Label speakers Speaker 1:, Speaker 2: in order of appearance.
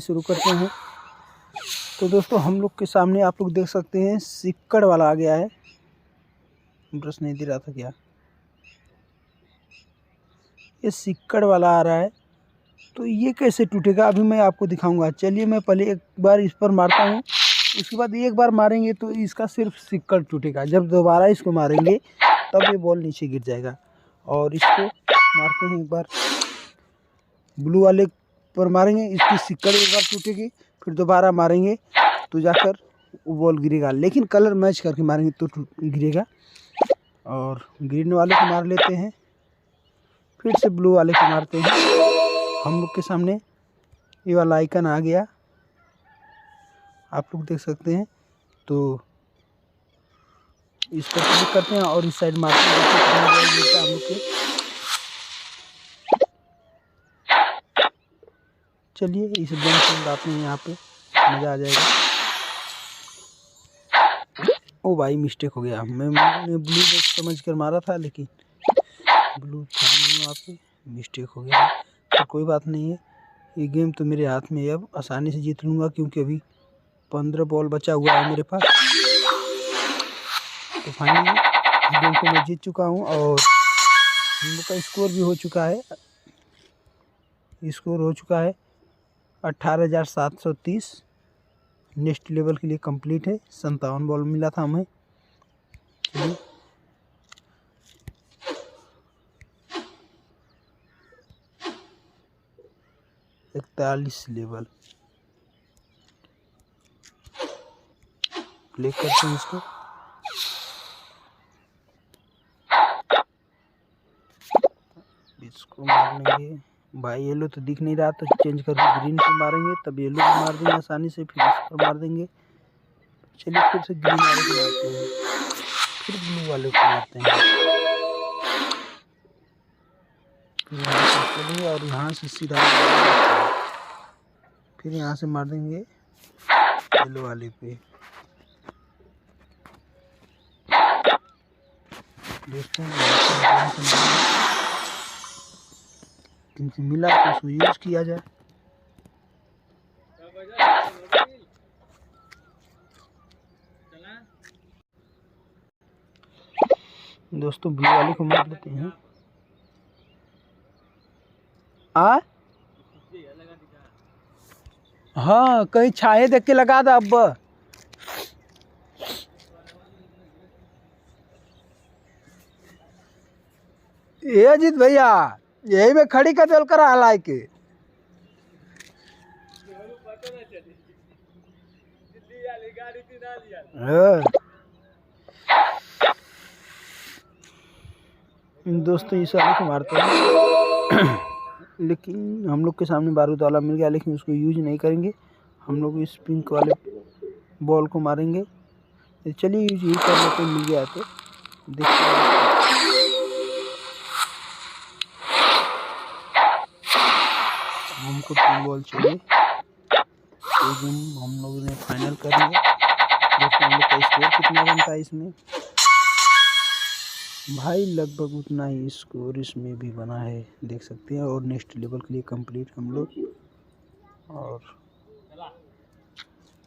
Speaker 1: शुरू करते हैं। तो दोस्तों हम लोग के सामने आप लोग देख सकते हैं सिक्कड़ वाला आ गया है। ब्रश नहीं दे रहा था क्या, ये सिक्कड़ वाला आ रहा है। तो ये कैसे टूटेगा अभी मैं आपको दिखाऊंगा। चलिए मैं पहले एक बार इस पर मारता हूँ, उसके बाद एक बार मारेंगे तो इसका सिर्फ सिक्कड़ टूटेगा। जब दोबारा इसको मारेंगे तब ये बॉल नीचे गिर जाएगा। और इसको मारते हैं एक बार, ब्लू वाले पर मारेंगे, इसकी सिक्कड़ एक बार टूटेगी, फिर दोबारा मारेंगे तो जाकर वो बॉल गिरेगा। लेकिन कलर मैच करके मारेंगे तो गिरेगा। और ग्रीन वाले को मार लेते हैं, फिर से ब्लू वाले को मारते हैं। हम लोग के सामने ये वाला आइकन आ गया, आप लोग देख सकते हैं। तो इस पर क्लिक करते हैं और इस साइड मारते हैं। हम लोग के चलिए इस गेम से लाते हैं, यहाँ पे मज़ा आ जाएगा। ओ भाई मिस्टेक हो गया, मैंने ब्लू समझ कर मारा था लेकिन ब्लू था नहीं, वहाँ पे मिस्टेक हो गया। तो कोई बात नहीं है, ये गेम तो मेरे हाथ में है, अब आसानी से जीत लूँगा क्योंकि अभी 15 बॉल बचा हुआ है मेरे पास। तो फाइनली इस गेम को मैं जीत चुका हूँ और हम लोग का स्कोर भी हो चुका है। स्कोर हो चुका है 18,730। नेक्स्ट लेवल के लिए कंप्लीट है। 57 बॉल मिला था हमें। चलिए 41 लेवल प्ले करते हैं इसको। इसको मार लेंगे भाई, येलो तो दिख नहीं रहा तो चेंज करके ग्रीन को मारेंगे, तब येलो को मार देंगे आसानी से, फिर इसको मार देंगे। चलिए फिर से ग्रीन वाले को मारते हैं, फिर ब्लू वाले को मारते हैं, फिर यहाँ से चलेंगे और यहाँ से सीधा फिर यहाँ से मार देंगे येलो वाले पे। दोस्तों मिला तो उसको यूज किया जाए। दोस्तों ब्लू वाले को मार लेते हैं। हाँ कहीं छाए देख के लगा था। अब ये अजीत भैया यही में खड़ी कर चल कर हलाई के। दोस्तों इस वाले को मारते हैं लेकिन हम लोग के सामने बारूद वाला मिल गया, लेकिन उसको यूज नहीं करेंगे। हम लोग इस पिंक वाले बॉल को मारेंगे। चलिए यूज कर लेते, मिल गया तो देखते हैं। हमको 3 बॉल चाहिए, तो हम लोगों ने फाइनल कर लिया। देखते हम लोग का स्कोर कितना बनता है इसमें। भाई लगभग उतना ही स्कोर इसमें भी बना है, देख सकते हैं। और नेक्स्ट लेवल के लिए कंप्लीट हम लोग। और